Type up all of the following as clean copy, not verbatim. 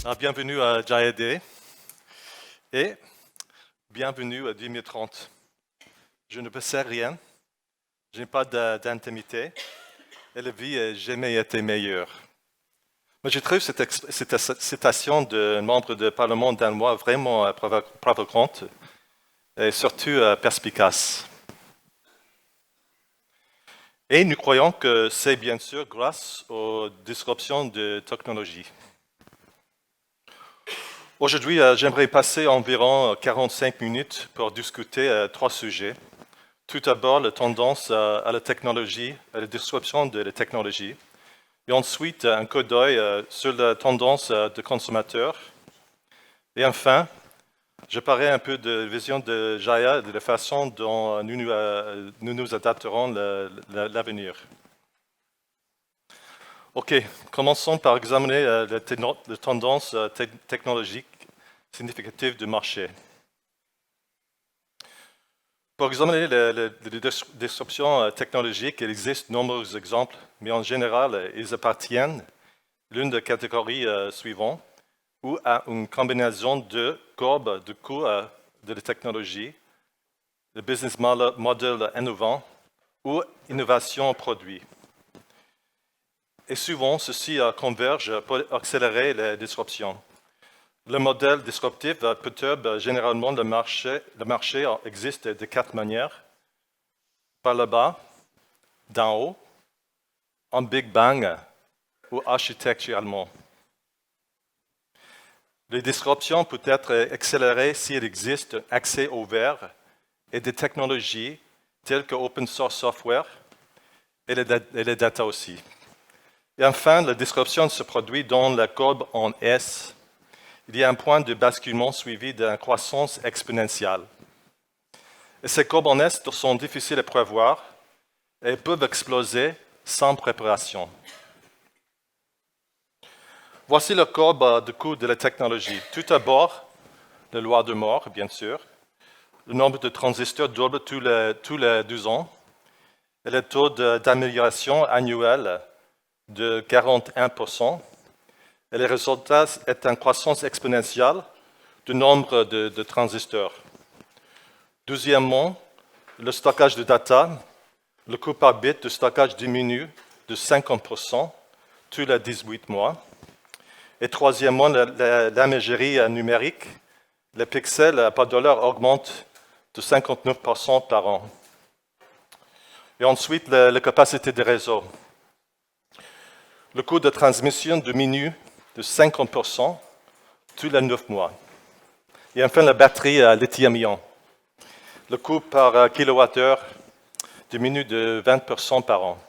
Bienvenue à JAD et bienvenue à 2030. Je ne possède rien, je n'ai pas d'intimité et la vie n'a jamais été meilleure. Mais je trouve cette citation d'un membre du Parlement danois vraiment provocante et surtout perspicace. Et nous croyons que c'est bien sûr grâce aux disruptions de technologie. Aujourd'hui, j'aimerais passer environ 45 minutes pour discuter trois sujets. Tout d'abord, la tendance à la technologie, à la disruption de la technologie. Et ensuite, un coup d'œil sur la tendance des consommateurs. Et enfin, je parlerai un peu de la vision de Jaya et de la façon dont nous nous adapterons l'avenir. OK, commençons par examiner la tendance technologique significative du marché. Pour examiner les disruptions technologiques, il existe de nombreux exemples, mais en général, ils appartiennent à l'une des catégories suivantes, ou à une combinaison de courbes de coût de la technologie, le business model innovant ou innovation produit. Et souvent, ceci converge pour accélérer les disruptions. Le modèle disruptif perturbe généralement le marché. Le marché existe de quatre manières. Par le bas, d'en haut, en Big Bang ou architecturalement. Les disruptions peuvent être accélérées s'il existe un accès ouvert et des technologies telles que open source software et les data aussi. Et enfin, la disruption se produit dans la courbe en S. Il y a un point de basculement suivi d'une croissance exponentielle. Et ces courbes en S sont difficiles à prévoir et peuvent exploser sans préparation. Voici la courbe de coût de la technologie. Tout d'abord, la loi de Moore, bien sûr. Le nombre de transistors double tous les 12 ans. Et le taux d'amélioration annuel de 41%. Et le résultat est une croissance exponentielle du nombre de transistors. Deuxièmement, le stockage de data. Le coût par bit de stockage diminue de 50% tous les 18 mois. Et troisièmement, l'imagerie numérique. Les pixels par dollar augmentent de 59% par an. Et ensuite, la capacité des réseaux. Le coût de transmission diminue de 50% tous les 9 mois. Et enfin, la batterie à lithium-ion. Le coût par kilowattheure diminue de 20% par an.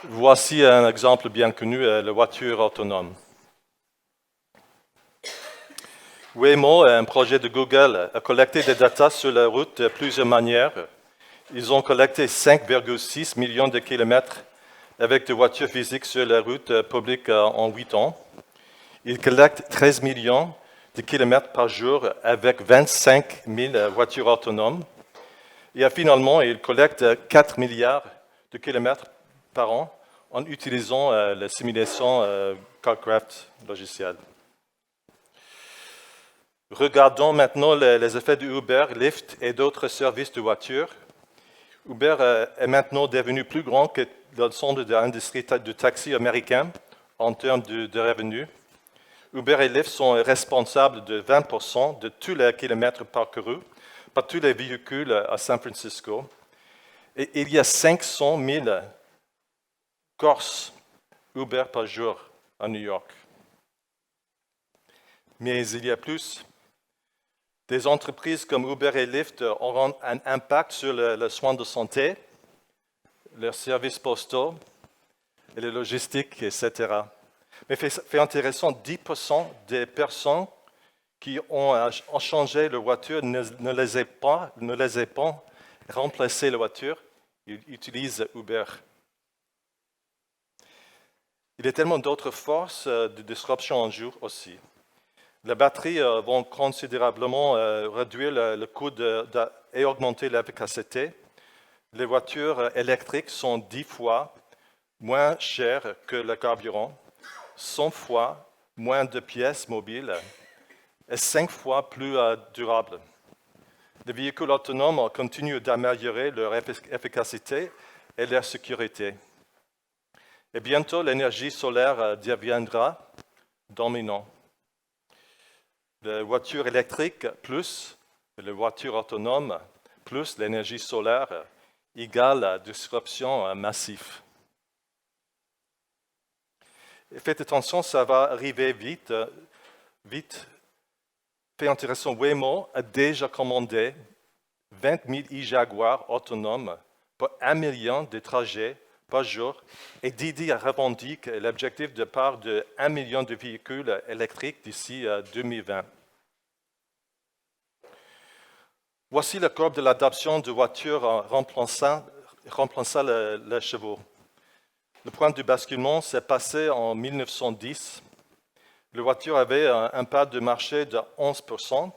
Voici un exemple bien connu, la voiture autonome. Waymo, un projet de Google, a collecté des data sur la route de plusieurs manières. Ils ont collecté 5,6 millions de kilomètres avec des voitures physiques sur la route publique en 8 ans. Ils collectent 13 millions de kilomètres par jour avec 25 000 voitures autonomes. Et finalement, ils collectent 4 milliards de kilomètres par an en utilisant la simulation CarCraft logiciel. Regardons maintenant les effets de Uber, Lyft et d'autres services de voiture. Uber est maintenant devenu plus grand que l'ensemble de l'industrie du taxi américain en termes de revenus. Uber et Lyft sont responsables de 20% de tous les kilomètres parcourus par tous les véhicules à San Francisco. Et il y a 500 000 courses Uber par jour à New York. Mais il y a plus. Des entreprises comme Uber et Lyft auront un impact sur le soin de santé, leurs services postaux, et les logistiques, etc. Mais fait intéressant, 10% des personnes qui ont changé leur voiture ne les aient pas remplacé la voiture, ils utilisent Uber. Il y a tellement d'autres forces de disruption en jeu aussi. Les batteries vont considérablement réduire le coût et augmenter l'efficacité. Les voitures électriques sont 10 fois moins chères que le carburant. 100 fois moins de pièces mobiles et 5 fois plus durables. Les véhicules autonomes continuent d'améliorer leur efficacité et leur sécurité. Et bientôt, l'énergie solaire deviendra dominante. Les voitures électriques plus les voitures autonomes plus l'énergie solaire égale disruption massive. Et faites attention, ça va arriver vite. Fait intéressant, Waymo a déjà commandé 20 000 e-Jaguar autonomes pour 1 million de trajets par jour et Didi a revendiqué l'objectif de part de 1 million de véhicules électriques d'ici 2020. Voici la courbe de l'adoption de voitures remplaçant les chevaux. Le point de basculement s'est passé en 1910. La voiture avait un part de marché de 11%,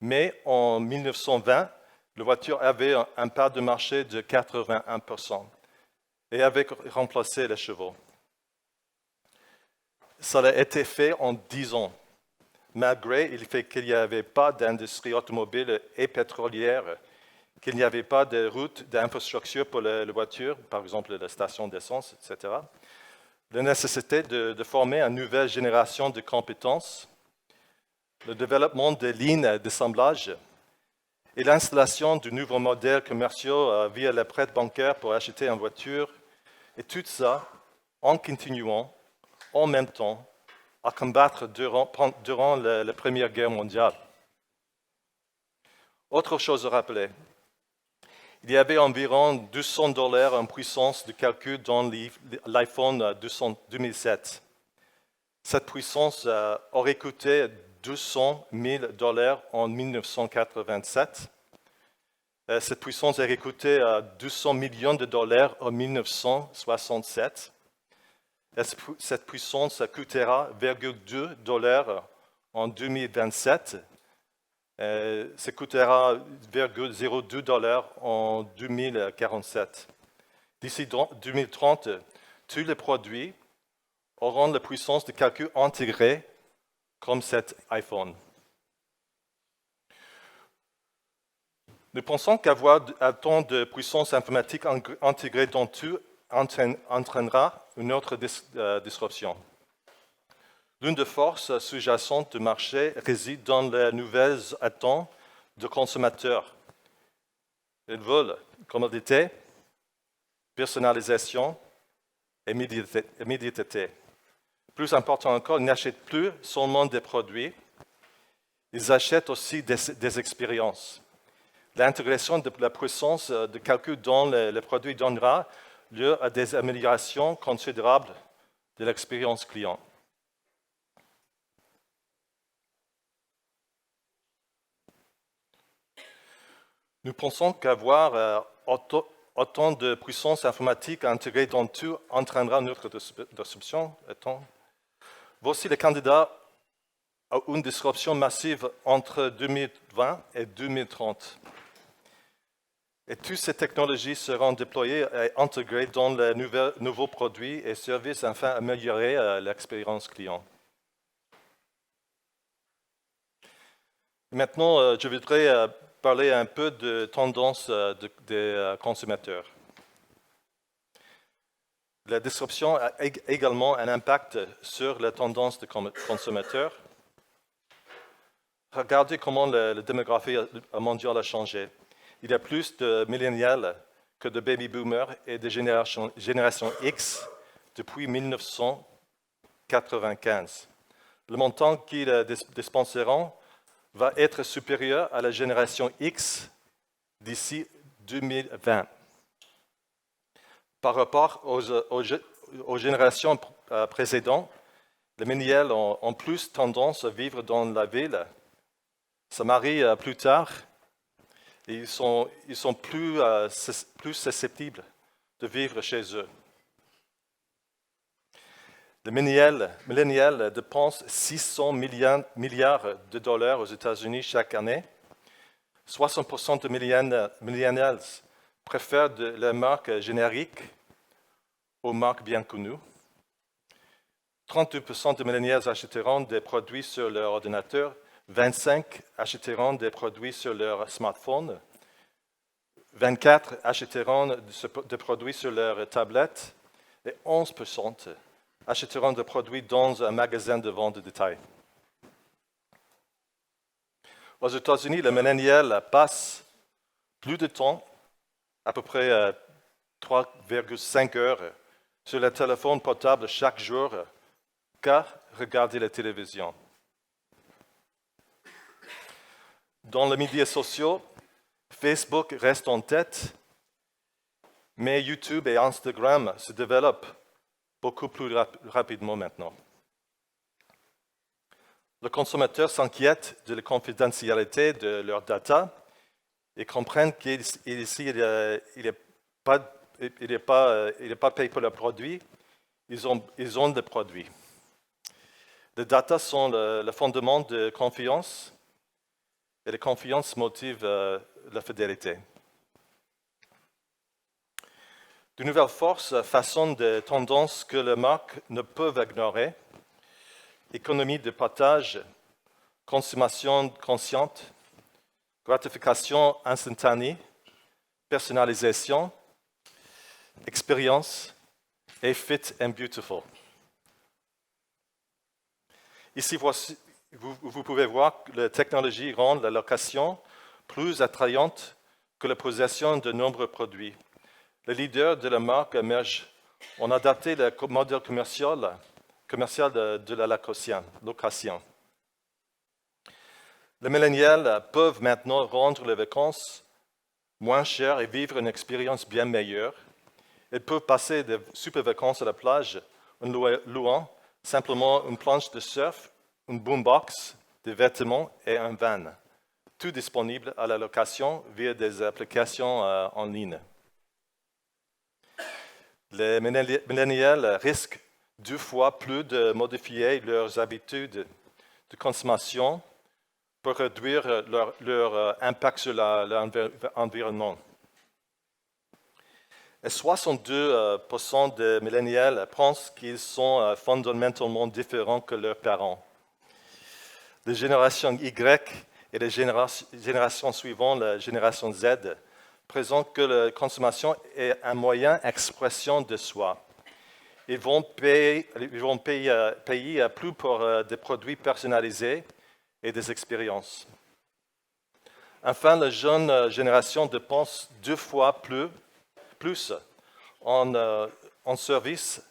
mais en 1920, la voiture avait un part de marché de 81% et avait remplacé les chevaux. Ça a été fait en 10 ans, malgré le fait qu'il n'y avait pas d'industrie automobile et pétrolière, qu'il n'y avait pas de routes d'infrastructure pour les voitures, par exemple les stations d'essence, etc. La nécessité de former une nouvelle génération de compétences, le développement de lignes d'assemblage et l'installation de nouveaux modèles commerciaux via les prêts bancaires pour acheter une voiture, et tout ça en continuant en même temps à combattre durant la Première Guerre mondiale. Autre chose à rappeler, il y avait environ $200 en puissance de calcul dans l'iPhone 2007. Cette puissance aurait coûté $200 000 en 1987. Cette puissance aurait coûté $200 millions en 1967. Cette puissance coûtera $2 en 2027. Ça coûtera $0,02 en 2047. D'ici 2030, tous les produits auront la puissance de calcul intégrée comme cet iPhone. Nous pensons qu'avoir autant de puissance informatique intégrée dans tout entraînera une autre disruption. L'une des forces sous-jacentes du marché réside dans les nouvelles attentes de consommateurs. Ils veulent commodité, personnalisation et immédiateté. Plus important encore, ils n'achètent plus seulement des produits, ils achètent aussi des expériences. L'intégration de la puissance de calcul dans les produits donnera lieu à des améliorations considérables de l'expérience client. Nous pensons qu'avoir autant de puissance informatique intégrée dans tout entraînera notre disruption. Voici les candidats à une disruption massive entre 2020 et 2030. Et toutes ces technologies seront déployées et intégrées dans les nouveaux produits et services afin d'améliorer l'expérience client. Maintenant, je voudrais parler un peu de tendance des consommateurs. La disruption a également un impact sur la tendance des consommateurs. Regardez comment la démographie mondiale a changé. Il y a plus de millénials que de baby boomers et de génération X depuis 1995. Le montant qu'ils dépenseront va être supérieur à la génération X d'ici 2020. Par rapport aux générations précédentes, les millénials ont plus tendance à vivre dans la ville, se marient plus tard et ils sont plus susceptibles de vivre chez eux. Les millénials dépensent 600 milliards de dollars aux États-Unis chaque année. 60% de millénials préfèrent les marques génériques aux marques bien connues. 32% des milléniaux achèteront des produits sur leur ordinateur, 25% achèteront des produits sur leur smartphone, 24% achèteront des produits sur leur tablette et 11% achèteront des produits dans un magasin de vente de détail. Aux États-Unis, les milléniaux passent plus de temps, à peu près 3,5 heures, sur le téléphone portable chaque jour qu'à regarder la télévision. Dans les médias sociaux, Facebook reste en tête, mais YouTube et Instagram se développent beaucoup plus rapidement maintenant. Les consommateurs s'inquiètent de la confidentialité de leurs data et comprennent qu'il n'est pas payé pour le produit, ils ont des produits. Les data sont le fondement de confiance et la confiance motive la fidélité. De nouvelles forces façonnent des tendances que les marques ne peuvent ignorer. Économie de partage, consommation consciente, gratification instantanée, personnalisation, expérience et fit and beautiful. Ici, vous pouvez voir que la technologie rend la location plus attrayante que la possession de nombreux produits. Les leaders de la marque émergent. On a adapté le modèle commercial de la location. Les milléniaux peuvent maintenant rendre les vacances moins chères et vivre une expérience bien meilleure. Ils peuvent passer des super vacances à la plage en louant simplement une planche de surf, une boombox, des vêtements et un van. Tout disponible à la location via des applications en ligne. Les milléniaux risquent 2 fois plus de modifier leurs habitudes de consommation pour réduire leur impact sur l'environnement. Et 62% des milléniaux pensent qu'ils sont fondamentalement différents que leurs parents. Les générations Y et les générations suivantes, la génération Z, présentent que la consommation est un moyen d'expression de soi. Ils vont payer plus pour des produits personnalisés et des expériences. Enfin, la jeune génération dépense 2 fois plus en services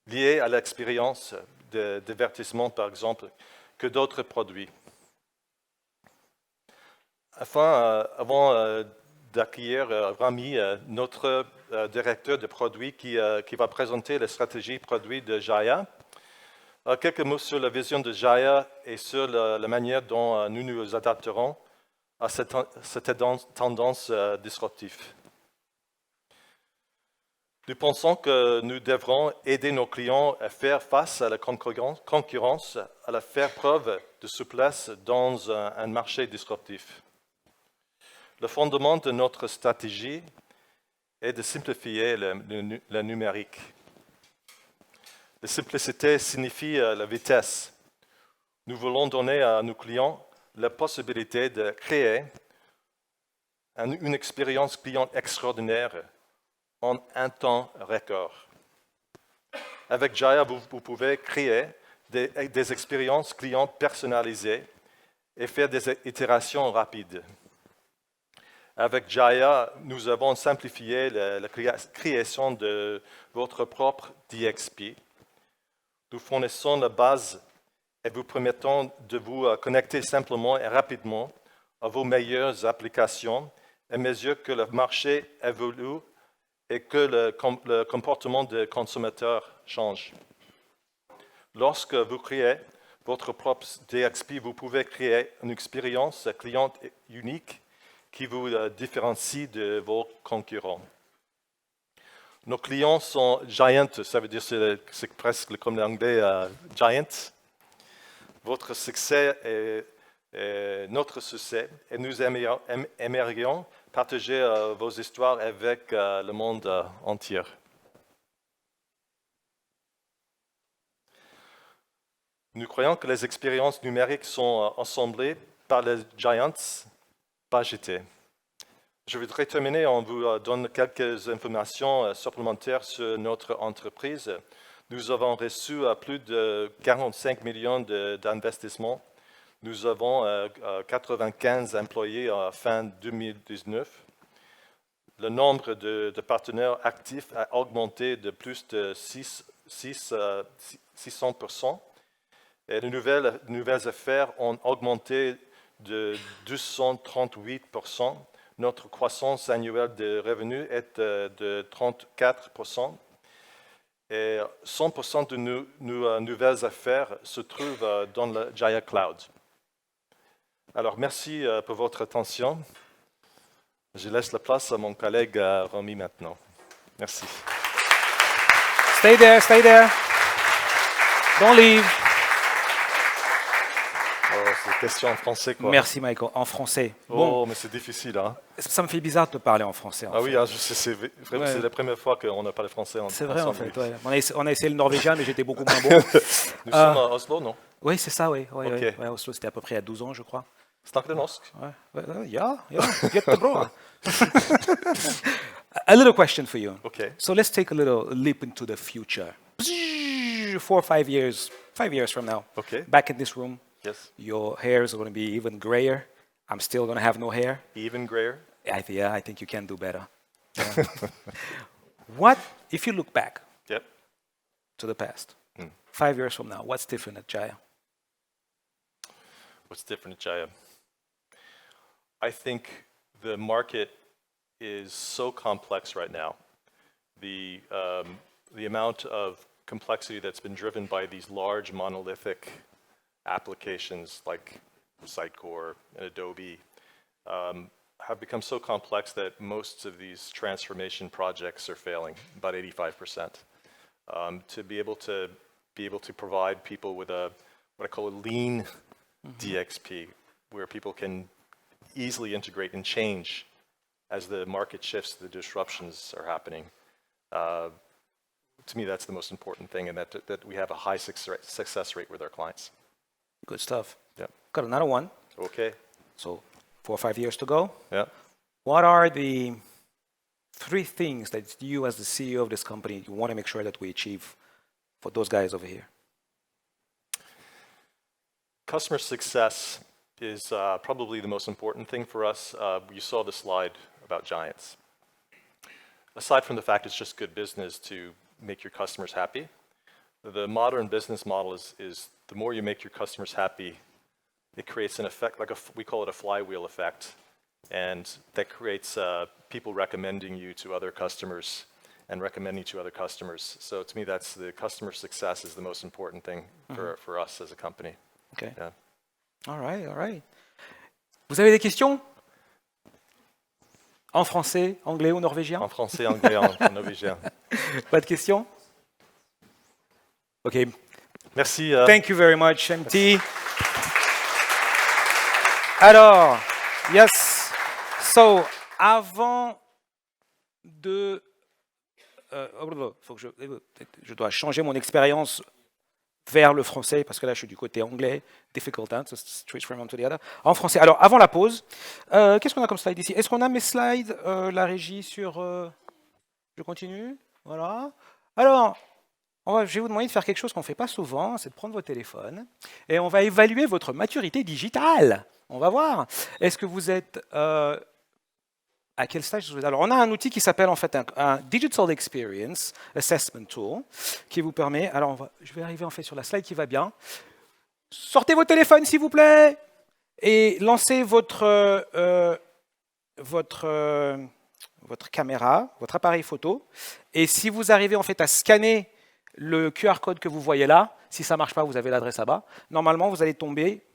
liés à l'expérience de divertissement, par exemple, que d'autres produits. Avant d'accueillir Rami, notre directeur de produits qui va présenter la stratégie produit de Jaya. Quelques mots sur la vision de Jaya et sur la manière dont nous nous adapterons à cette tendance disruptive. Nous pensons que nous devrons aider nos clients à faire face à la concurrence, à faire preuve de souplesse dans un marché disruptif. Le fondement de notre stratégie est de simplifier le numérique. La simplicité signifie la vitesse. Nous voulons donner à nos clients la possibilité de créer une expérience client extraordinaire en un temps record. Avec Jaya, vous pouvez créer des expériences clients personnalisées et faire des itérations rapides. Avec Jaya, nous avons simplifié la création de votre propre DXP. Nous fournissons la base et vous permettons de vous connecter simplement et rapidement à vos meilleures applications à mesure que le marché évolue et que le comportement des consommateurs change. Lorsque vous créez votre propre DXP, vous pouvez créer une expérience client unique qui vous différencie de vos concurrents. Nos clients sont giant, ça veut dire c'est presque comme l'anglais giant. Votre succès est notre succès et nous aimerions partager vos histoires avec le monde entier. Nous croyons que les expériences numériques sont assemblées par les Giants, pas jetées. Je voudrais terminer en vous donnant quelques informations supplémentaires sur notre entreprise. Nous avons reçu plus de 45 millions d'investissements. Nous avons 95 employés à fin 2019. Le nombre de partenaires actifs a augmenté de plus de 600%. Et les nouvelles affaires ont augmenté de 238%. Notre croissance annuelle de revenus est de 34%. Et 100% de nos nouvelles affaires se trouvent dans le Jaya Cloud. Alors, merci pour votre attention. Je laisse la place à mon collègue Romy maintenant. Merci. Stay there. Don't leave. Oh, c'est une question en français, quoi. Merci, Michael. En français. Oh, Bon, mais c'est difficile, hein. ça me fait bizarre de te parler en français. En Ah fait. oui, je sais, c'est la première fois qu'on a parlé français. C'est vrai, en fait. Oui. Ouais. On a essayé le norvégien, mais j'étais beaucoup moins bon. Nous sommes à Oslo, non? Oui, c'est ça, oui. Ok. Ouais, Oslo, c'était à peu près à 12 ans, je crois. Snakker du norsk? Ja, jättebra. A little question for you. Okay. So let's take a little leap into the future. 4 or 5 years from now. Okay. Back in this room, Yes. your hair is going to be even grayer. I'm still going to have no hair. Even grayer? I think you can do better. Yeah. What, if you look back Yep. to the past, 5 years from now, what's different at Jaya? What's different at Jaya? I think the market is so complex right now. The amount of complexity that's been driven by these large monolithic applications like Sitecore and Adobe have become so complex that most of these transformation projects are failing, about 85%. To be able to provide people with what I call a lean DXP, where people can easily integrate and change as the market shifts, the disruptions are happening. To me, that's the most important thing, and that we have a high success rate with our clients. Good stuff. Yeah. Got another one. Okay. So 4 or 5 years to go. Yeah. What are the 3 things that you, as the CEO of this company, you want to make sure that we achieve for those guys over here? Customer success is probably the most important thing for us. You saw the slide about Giants. Aside from the fact it's just good business to make your customers happy, the modern business model is the more you make your customers happy, it creates an effect, we call it a flywheel effect, and that creates people recommending you to other customers and recommending to other customers. So to me, that's the customer success is the most important thing for us as a company. Okay. Yeah. All right. Vous avez des questions? En français, anglais ou norvégien? En français, anglais, en norvégien. Pas de questions? OK. Merci. Thank you very much, MT. Alors, yes. So, avant de... faut que je dois changer mon expérience vers le français, parce que là, je suis du côté anglais. Difficult, hein, to switch from one to the other. En français. Alors, avant la pause, qu'est-ce qu'on a comme slide ici? Est-ce qu'on a mes slides, la régie sur... Je continue. Voilà. Alors, je vais vous demander de faire quelque chose qu'on ne fait pas souvent, c'est de prendre vos téléphones, et on va évaluer votre maturité digitale. On va voir. Est-ce que vous êtes... à quel stage vous êtes? Alors, on a un outil qui s'appelle en fait un Digital Experience Assessment Tool, qui vous permet... Alors, je vais arriver en fait sur la slide qui va bien. Sortez vos téléphones, s'il vous plaît, et lancez votre caméra, votre appareil photo. Et si vous arrivez en fait à scanner le QR code que vous voyez là, si ça ne marche pas, vous avez l'adresse là-bas. Normalement, vous allez tomber.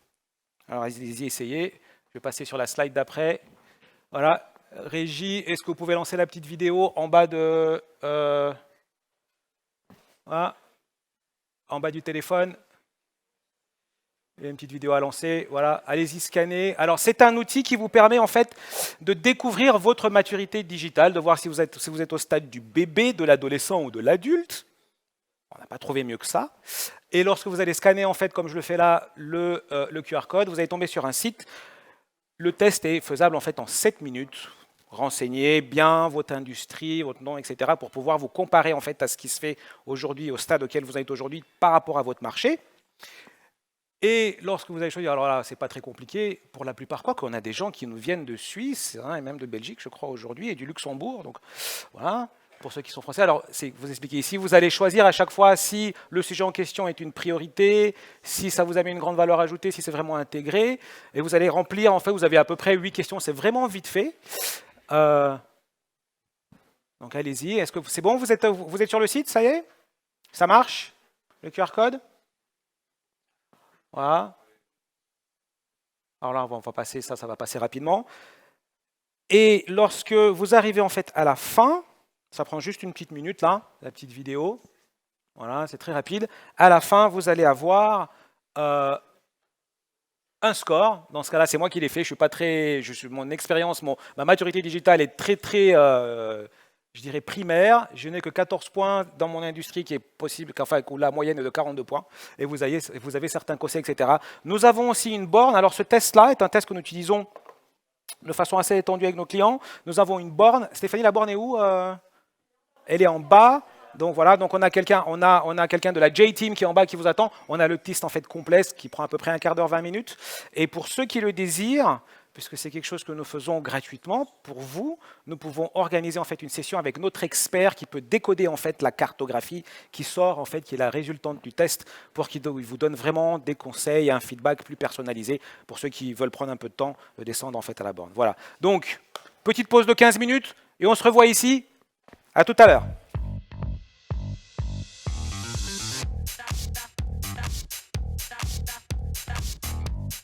Alors, allez-y, essayez. Je vais passer sur la slide d'après. Voilà. Régie, est-ce que vous pouvez lancer la petite vidéo en bas de... voilà. En bas du téléphone. Il y a une petite vidéo à lancer. Voilà. Allez-y, scannez. Alors, c'est un outil qui vous permet en fait de découvrir votre maturité digitale, de voir si vous êtes au stade du bébé, de l'adolescent ou de l'adulte. On n'a pas trouvé mieux que ça. Et lorsque vous allez scanner, en fait, comme je le fais là, le QR code, vous allez tomber sur un site. Le test est faisable en fait en 7 minutes. Renseignez bien votre industrie, votre nom, etc. pour pouvoir vous comparer en fait à ce qui se fait aujourd'hui, au stade auquel vous êtes aujourd'hui par rapport à votre marché. Et lorsque vous allez choisir, alors là, c'est pas très compliqué, pour la plupart, quoi, qu'on a des gens qui nous viennent de Suisse, hein, et même de Belgique, je crois, aujourd'hui, et du Luxembourg. Donc, voilà, pour ceux qui sont français. Alors, vous expliquez ici, vous allez choisir à chaque fois si le sujet en question est une priorité, si ça vous amène une grande valeur ajoutée, si c'est vraiment intégré, et vous allez remplir, en fait, vous avez à peu près 8 questions, c'est vraiment vite fait. Donc, allez-y. Est-ce que c'est bon, vous êtes sur le site, ça y est? Ça marche? Le QR code? Voilà. Alors là, on va passer, ça va passer rapidement. Et lorsque vous arrivez en fait à la fin, ça prend juste une petite minute là, la petite vidéo. Voilà, c'est très rapide. À la fin, vous allez avoir un score. Dans ce cas-là, c'est moi qui l'ai fait. Je suis pas très, mon expérience, ma maturité digitale est très je dirais primaire. Je n'ai que 14 points dans mon industrie qui est possible, enfin, où la moyenne est de 42 points. Et vous avez certains conseils, etc. Nous avons aussi une borne. Alors, ce test-là est un test que nous utilisons de façon assez étendue avec nos clients. Nous avons une borne. Stéphanie, la borne est où? Elle est en bas. Donc voilà, donc on a quelqu'un de la J-Team qui est en bas qui vous attend. On a le test en fait complet qui prend à peu près un quart d'heure, 20 minutes. Et pour ceux qui le désirent, puisque c'est quelque chose que nous faisons gratuitement, pour vous, nous pouvons organiser en fait une session avec notre expert qui peut décoder en fait la cartographie qui sort en fait, qui est la résultante du test, pour qu'il vous donne vraiment des conseils, un feedback plus personnalisé pour ceux qui veulent prendre un peu de temps de descendre en fait à la borne. Voilà. Donc petite pause de 15 minutes et on se revoit ici. À tout à l'heure.